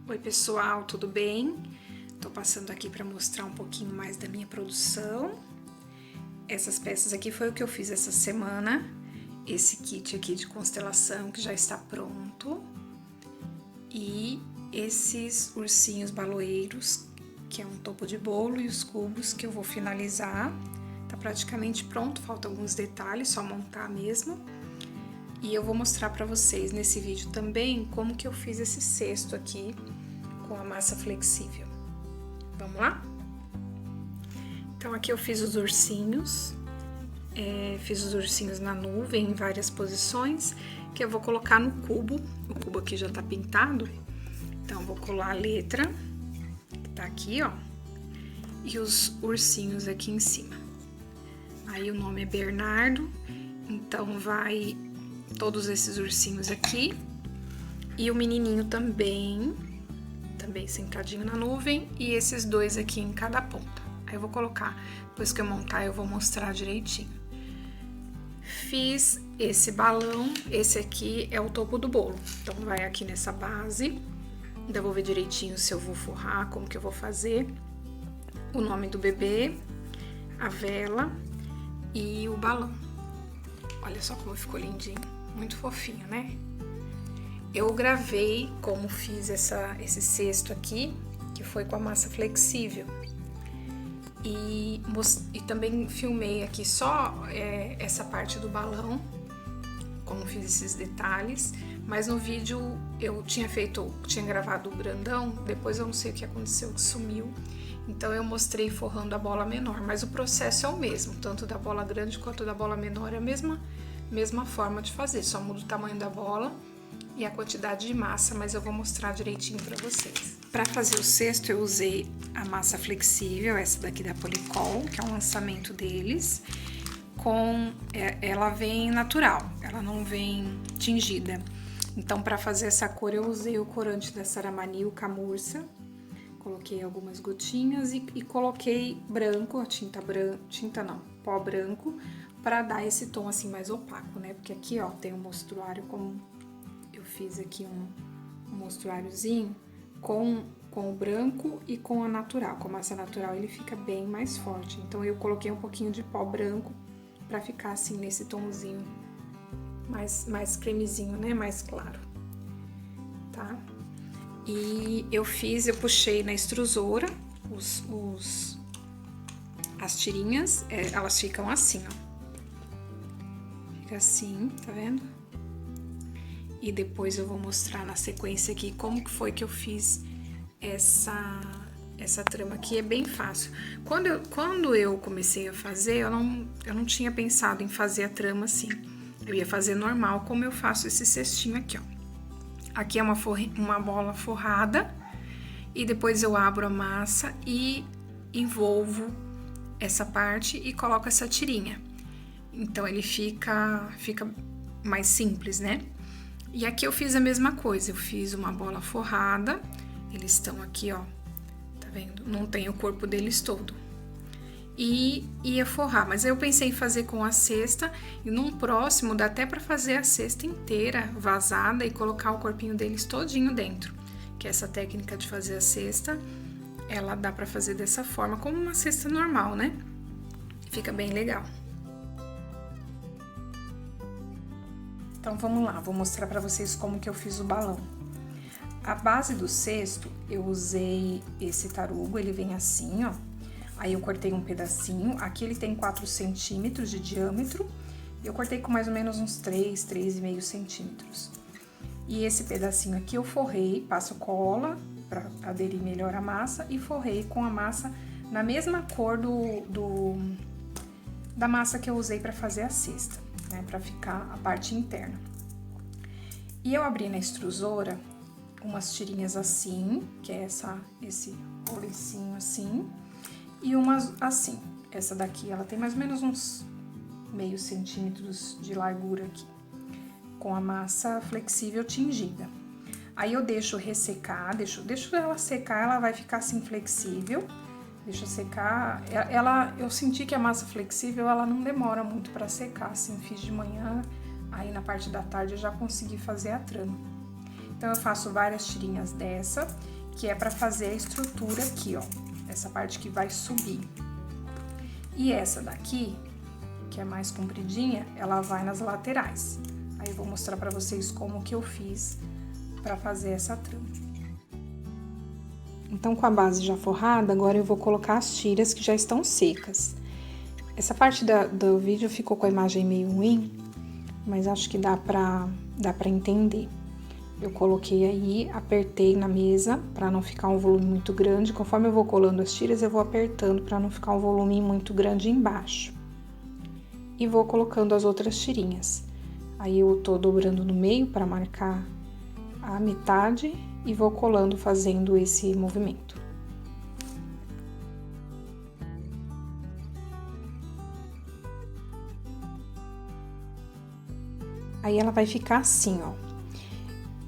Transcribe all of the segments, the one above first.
Oi pessoal, tudo bem? Tô passando aqui para mostrar um pouquinho mais da minha produção. Essas peças aqui foi o que eu fiz essa semana. Esse kit aqui de constelação que já está pronto. E esses ursinhos baloeiros, que é um topo de bolo, e os cubos que eu vou finalizar. Tá praticamente pronto, faltam alguns detalhes, só montar mesmo. E eu vou mostrar para vocês nesse vídeo também como que eu fiz esse cesto aqui com a massa flexível. Vamos lá? Então aqui eu fiz os ursinhos, fiz os ursinhos na nuvem em várias posições, que eu vou colocar no cubo. O cubo aqui já tá pintado, então vou colar a letra, que tá aqui, ó, e os ursinhos aqui em cima. Aí o nome é Bernardo, então vai todos esses ursinhos aqui, e o menininho também sentadinho na nuvem, e esses dois aqui em cada ponta. Aí eu vou colocar, depois que eu montar eu vou mostrar direitinho. Fiz esse balão, esse aqui é o topo do bolo, então vai aqui nessa base. Ainda vou ver direitinho se eu vou forrar, como que eu vou fazer. O nome do bebê, a vela e o balão. Olha só como ficou lindinho, muito fofinho, né? Eu gravei como fiz esse cesto aqui, que foi com a massa flexível. E também filmei aqui só essa parte do balão, como fiz esses detalhes. Mas no vídeo eu tinha gravado o grandão, depois eu não sei o que aconteceu, que sumiu. Então eu mostrei forrando a bola menor, mas o processo é o mesmo, tanto da bola grande quanto da bola menor, é a mesma forma de fazer, só muda o tamanho da bola e a quantidade de massa, mas eu vou mostrar direitinho pra vocês. Para fazer o cesto eu usei a massa flexível, essa daqui da Polycol, que é um lançamento deles, ela vem natural, ela não vem tingida. Então para fazer essa cor eu usei o corante da Saramanil Camurça, coloquei algumas gotinhas e coloquei branco, pó branco, para dar esse tom assim mais opaco, né? Porque aqui ó tem um mostruário, como eu fiz aqui um mostruáriozinho com o branco e com a natural. Com a massa natural ele fica bem mais forte. Então eu coloquei um pouquinho de pó branco para ficar assim nesse tomzinho mais cremezinho, né? Mais claro, tá? E eu puxei na extrusora as tirinhas, elas ficam assim, ó. Fica assim, tá vendo? E depois eu vou mostrar na sequência aqui como que foi que eu fiz essa trama aqui. É bem fácil. Quando eu comecei a fazer, eu não tinha pensado em fazer a trama assim. Eu ia fazer normal, como eu faço esse cestinho aqui, ó. Aqui é uma bola forrada, e depois eu abro a massa e envolvo essa parte e coloco essa tirinha. Então ele fica mais simples, né? E aqui eu fiz a mesma coisa, eu fiz uma bola forrada, eles estão aqui, ó, tá vendo? Não tem o corpo deles todo. E ia forrar, mas aí eu pensei em fazer com a cesta, e num próximo dá até pra fazer a cesta inteira vazada e colocar o corpinho deles todinho dentro. Que essa técnica de fazer a cesta, ela dá pra fazer dessa forma, como uma cesta normal, né? Fica bem legal. Então vamos lá, vou mostrar pra vocês como que eu fiz o balão. A base do cesto, eu usei esse tarugo, ele vem assim, ó. Aí eu cortei um pedacinho, aqui ele tem 4 centímetros de diâmetro, eu cortei com mais ou menos uns 3,5 centímetros. E esse pedacinho aqui eu forrei, passo cola pra aderir melhor a massa, e forrei com a massa na mesma cor da massa que eu usei pra fazer a cesta, né, pra ficar a parte interna. E eu abri na extrusora umas tirinhas assim, que é esse rolicinho assim, e umas assim. Essa daqui, ela tem mais ou menos uns meio centímetros de largura aqui, com a massa flexível tingida. Aí eu deixo ressecar, deixo ela secar, ela vai ficar assim flexível. Deixa secar. Eu senti que a massa flexível, ela não demora muito para secar, assim, fiz de manhã, aí na parte da tarde eu já consegui fazer a trama. Então eu faço várias tirinhas dessa que é para fazer a estrutura aqui, ó, essa parte que vai subir. E essa daqui, que é mais compridinha, ela vai nas laterais. Aí eu vou mostrar para vocês como que eu fiz para fazer essa trama. Então, com a base já forrada, agora eu vou colocar as tiras que já estão secas. Essa parte do vídeo ficou com a imagem meio ruim, mas acho que dá pra entender. Eu coloquei aí, apertei na mesa para não ficar um volume muito grande. Conforme eu vou colando as tiras, eu vou apertando para não ficar um volume muito grande embaixo. E vou colocando as outras tirinhas. Aí eu tô dobrando no meio para marcar a metade e vou colando fazendo esse movimento. Aí ela vai ficar assim, ó.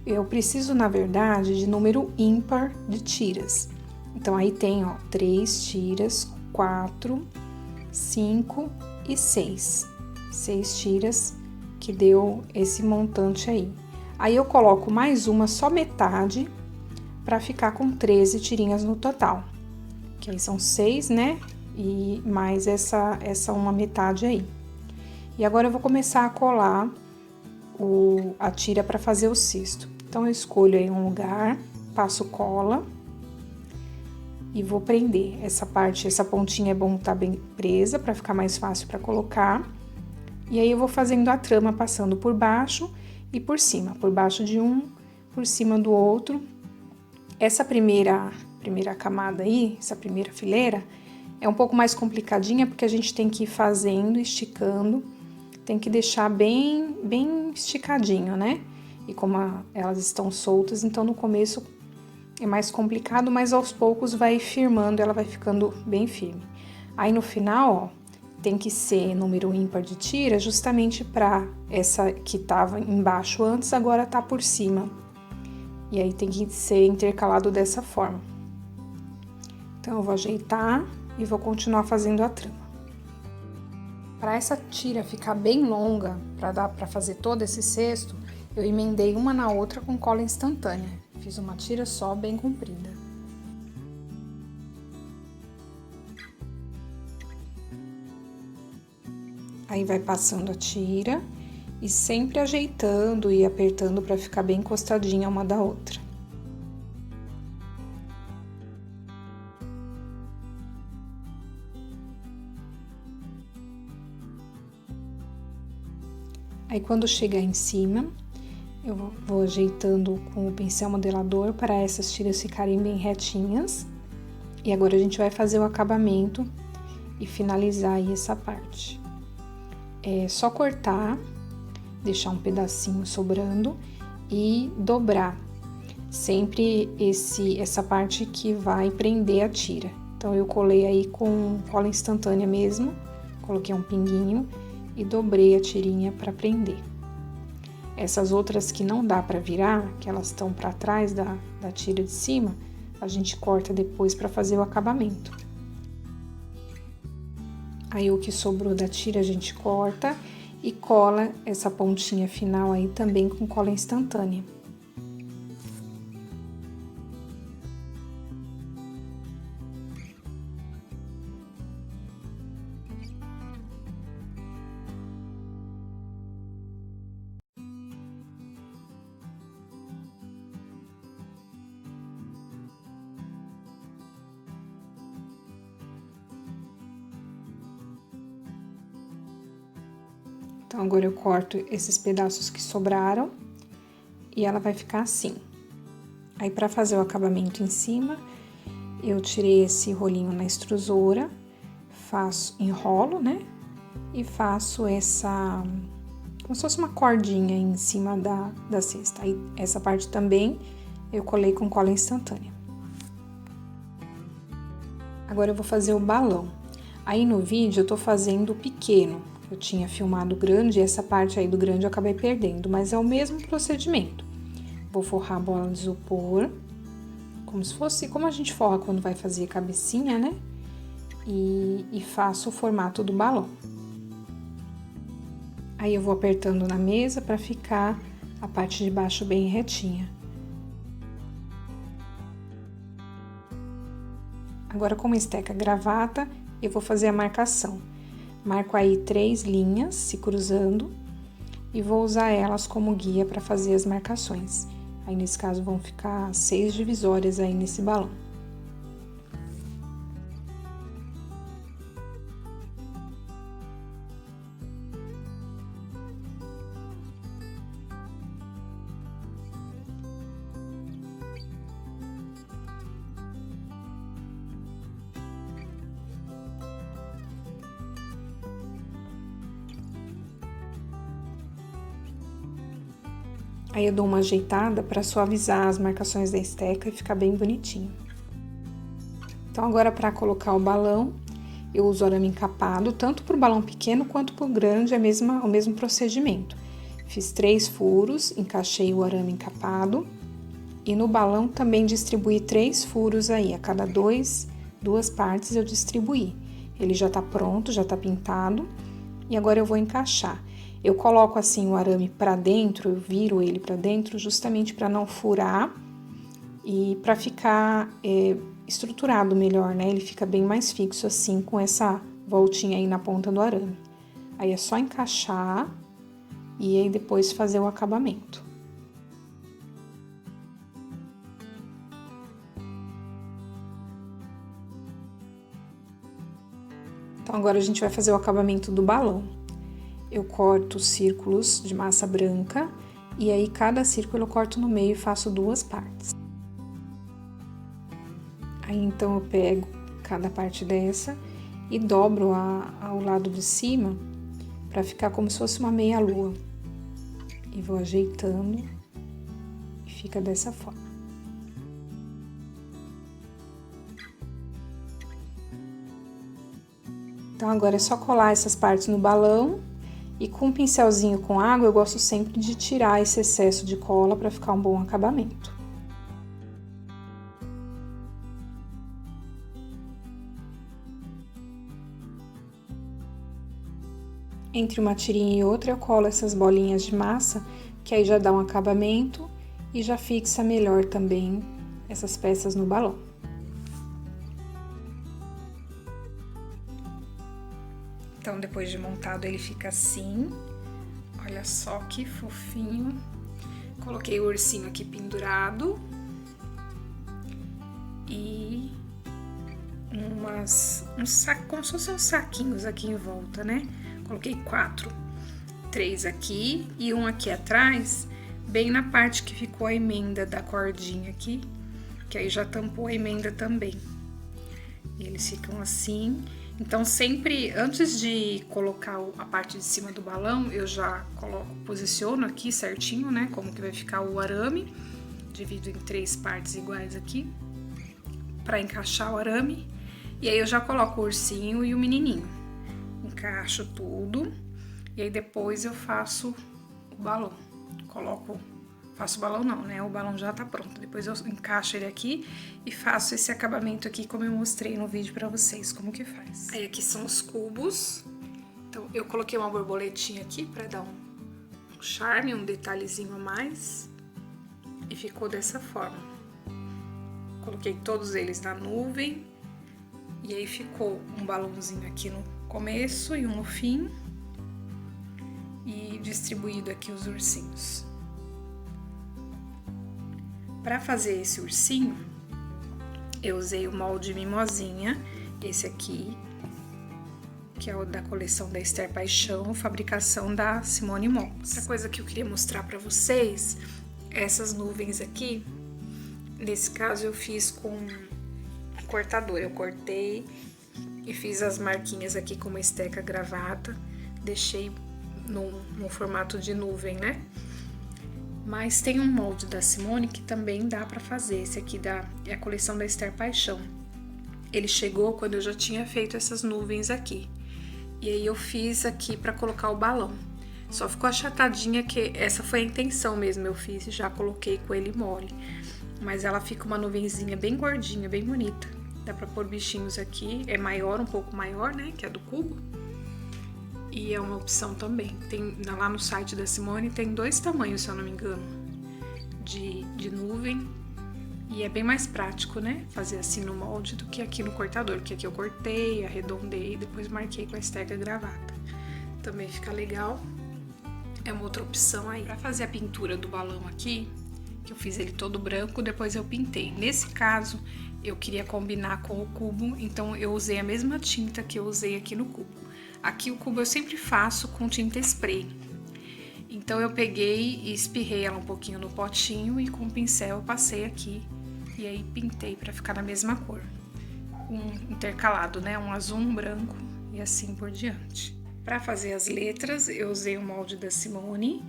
Eu preciso, na verdade, de número ímpar de tiras. Então, aí tem, ó, 3 tiras, 4, 5 e 6. 6 tiras que deu esse montante aí. Aí, eu coloco mais uma, só metade, pra ficar com 13 tirinhas no total. Que aí são 6, né? E mais essa uma metade aí. E agora, eu vou começar a colar a tira pra fazer o cesto. Então, eu escolho aí um lugar, passo cola e vou prender essa parte. Essa pontinha é bom estar bem presa para ficar mais fácil para colocar. E aí, eu vou fazendo a trama passando por baixo e por cima. Por baixo de um, por cima do outro. Essa primeira camada aí, essa primeira fileira, é um pouco mais complicadinha porque a gente tem que ir fazendo, esticando. Tem que deixar bem esticadinho, né? E como elas estão soltas, então no começo é mais complicado, mas aos poucos vai firmando, ela vai ficando bem firme. Aí no final, ó, tem que ser número ímpar de tira, justamente para essa que tava embaixo antes, agora tá por cima. E aí tem que ser intercalado dessa forma. Então eu vou ajeitar e vou continuar fazendo a trama. Para essa tira ficar bem longa, para dar para fazer todo esse cesto, eu emendei uma na outra com cola instantânea. Fiz uma tira só, bem comprida. Aí vai passando a tira e sempre ajeitando e apertando para ficar bem encostadinha uma da outra. Aí, quando chegar em cima, eu vou ajeitando com o pincel modelador para essas tiras ficarem bem retinhas. E agora a gente vai fazer o acabamento e finalizar aí essa parte. É só cortar, deixar um pedacinho sobrando e dobrar. Sempre essa parte que vai prender a tira. Então, eu colei aí com cola instantânea mesmo, coloquei um pinguinho e dobrei a tirinha para prender. Essas outras que não dá para virar, que elas estão para trás da tira de cima, a gente corta depois para fazer o acabamento. Aí o que sobrou da tira a gente corta e cola essa pontinha final aí também com cola instantânea. Então, agora eu corto esses pedaços que sobraram e ela vai ficar assim. Aí, para fazer o acabamento em cima, eu tirei esse rolinho na extrusora, enrolo, né? E faço como se fosse uma cordinha em cima da cesta. Aí, essa parte também eu colei com cola instantânea. Agora, eu vou fazer o balão. Aí, no vídeo, eu tô fazendo o pequeno. Eu tinha filmado o grande e essa parte aí do grande eu acabei perdendo, mas é o mesmo procedimento. Vou forrar a bola de isopor, como a gente forra quando vai fazer a cabecinha, né? E faço o formato do balão. Aí eu vou apertando na mesa para ficar a parte de baixo bem retinha. Agora, com uma esteca gravata, eu vou fazer a marcação. Marco aí 3 linhas se cruzando e vou usar elas como guia para fazer as marcações. Aí, nesse caso, vão ficar 6 divisórias aí nesse balão. Aí eu dou uma ajeitada para suavizar as marcações da esteca e ficar bem bonitinho. Então, agora para colocar o balão, eu uso arame encapado, tanto para o balão pequeno quanto para o grande, o mesmo procedimento. Fiz 3 furos, encaixei o arame encapado e no balão também distribuí 3 furos aí, a cada duas partes eu distribuí. Ele já tá pronto, já tá pintado e agora eu vou encaixar. Eu coloco assim o arame para dentro, eu viro ele para dentro justamente para não furar e para ficar estruturado melhor, né? Ele fica bem mais fixo assim com essa voltinha aí na ponta do arame. Aí é só encaixar e aí depois fazer o acabamento. Então agora a gente vai fazer o acabamento do balão. Eu corto círculos de massa branca e aí cada círculo eu corto no meio e faço 2 partes. Aí então eu pego cada parte dessa e dobro ao lado de cima para ficar como se fosse uma meia-lua. E vou ajeitando e fica dessa forma. Então agora é só colar essas partes no balão. E com um pincelzinho com água, eu gosto sempre de tirar esse excesso de cola para ficar um bom acabamento. Entre uma tirinha e outra, eu colo essas bolinhas de massa, que aí já dá um acabamento e já fixa melhor também essas peças no balão. Então, depois de montado, ele fica assim. Olha só que fofinho. Coloquei o ursinho aqui pendurado. E como se fossem uns saquinhos aqui em volta, né? Coloquei 4. 3 aqui e um aqui atrás, bem na parte que ficou a emenda da cordinha aqui. Que aí já tampou a emenda também. E eles ficam assim. Então, sempre, antes de colocar a parte de cima do balão, eu já posiciono aqui certinho, né? Como que vai ficar o arame. Divido em 3 partes iguais aqui, pra encaixar o arame. E aí, eu já coloco o ursinho e o menininho. Encaixo tudo. E aí, depois eu faço o balão. Faço o balão não, né? O balão já tá pronto. Depois eu encaixo ele aqui e faço esse acabamento aqui, como eu mostrei no vídeo pra vocês, como que faz. Aí aqui são os cubos. Então, eu coloquei uma borboletinha aqui pra dar um charme, um detalhezinho a mais. E ficou dessa forma. Coloquei todos eles na nuvem. E aí ficou um balãozinho aqui no começo e um no fim. E distribuído aqui os ursinhos. Para fazer esse ursinho, eu usei o molde Mimosinha, esse aqui, que é o da coleção da Esther Paixão, fabricação da Simone Moldes. Outra coisa que eu queria mostrar para vocês, essas nuvens aqui, nesse caso eu fiz com cortador, eu cortei e fiz as marquinhas aqui com uma esteca gravata, deixei no formato de nuvem, né? Mas tem um molde da Simone que também dá pra fazer, esse aqui é a coleção da Esther Paixão. Ele chegou quando eu já tinha feito essas nuvens aqui. E aí eu fiz aqui pra colocar o balão. Só ficou achatadinha, que essa foi a intenção mesmo, eu fiz e já coloquei com ele mole. Mas ela fica uma nuvenzinha bem gordinha, bem bonita. Dá pra pôr bichinhos aqui, é maior, um pouco maior, né, que é do cubo. E é uma opção também. Tem, lá no site da Simone tem 2 tamanhos, se eu não me engano, de nuvem. E é bem mais prático, né? Fazer assim no molde do que aqui no cortador, porque aqui eu cortei, arredondei e depois marquei com a stega gravata. Também fica legal. É uma outra opção aí. Pra fazer a pintura do balão aqui, que eu fiz ele todo branco, depois eu pintei. Nesse caso, eu queria combinar com o cubo, então eu usei a mesma tinta que eu usei aqui no cubo. Aqui o cubo eu sempre faço com tinta spray. Então eu peguei e espirrei ela um pouquinho no potinho e com o pincel eu passei aqui e aí pintei para ficar na mesma cor. Intercalado, né? Um azul, um branco e assim por diante. Para fazer as letras, eu usei o molde da Simone.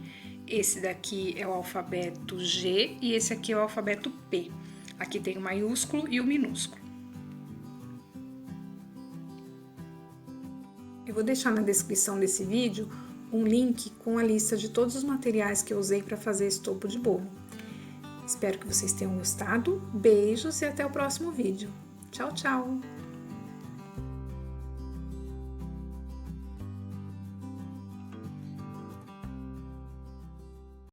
Esse daqui é o alfabeto G e esse aqui é o alfabeto P. Aqui tem o maiúsculo e o minúsculo. Eu vou deixar na descrição desse vídeo um link com a lista de todos os materiais que eu usei para fazer esse topo de bolo. Espero que vocês tenham gostado. Beijos e até o próximo vídeo. Tchau, tchau!